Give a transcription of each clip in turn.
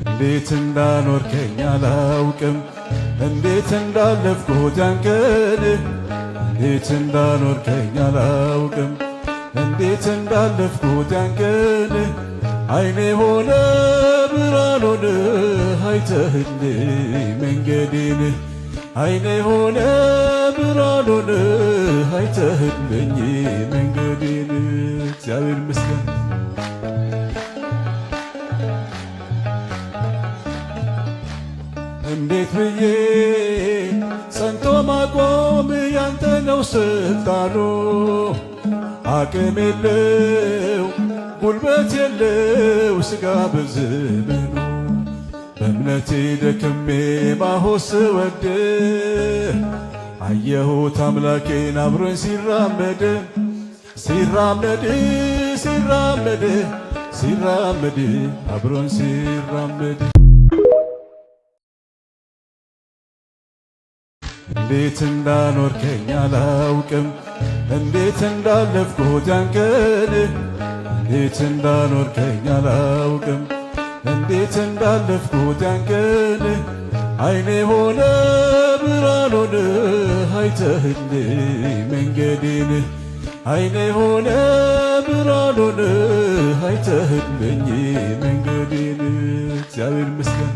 እንዴት እንዳኖርከኝ አላውቅም እንዴት እንዳለፍኩት ያን ቀን እንዴት እንዳኖርከኝ አላውቅም እንዴት እንዳለፍኩት ያን ቀን አይኔ ሆነ ብርሃን ሆነ አይተህልኝ መንገዴን አይኔ ሆነ ብርሃን ሆነ አይተህልኝ መንገዴን እግዚአብሔር ይመስገን። እንዴት ብዬ ጸንቶ ማቆም ያንተ ነው ስልጣኑ አቅም የለው ጉልበት የለው ሥጋ በዘመኑ በእምነቴ ደክሜ ማሆስ ወደ አየሁት አምላኬን አብሮኝ ሲራመድ ሲራመድ ሲራመድ ሲራመድ አብሮኝ ሲራመድ እንዴት እንዳኖርከኝ አላውቅም እንዴት እንዳለፍኩት ያን ቀን እንዴት እንዳኖርከኝ አላውቅም እንዴት እንዳለፍኩት ያን ቀን አይኔ ሆነ ብርሃን ሆነ አይተህልኝ መንገዴን አይኔ ሆነ ብርሃን ሆነ አይተህልኝ መንገዴን እግዚአብሔር ይመስገን።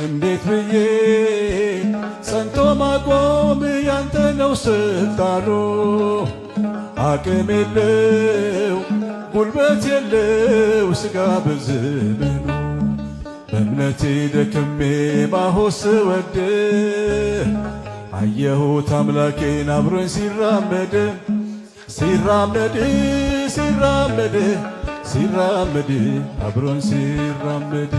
እንዴት ብዬ ጸንቶ ማቆም ያንተ ነው ስልጣኑ አቅም የለው ጉልበት የለው ሥጋ በዘመኑ በእምነቴ ደክሜ ማሆስ ወደ አየሁት አምላኬን አብሮኝ ሲራመድ ሲራመድ ሲራመድ ሲራመድ አብሮኝ ሲራመድ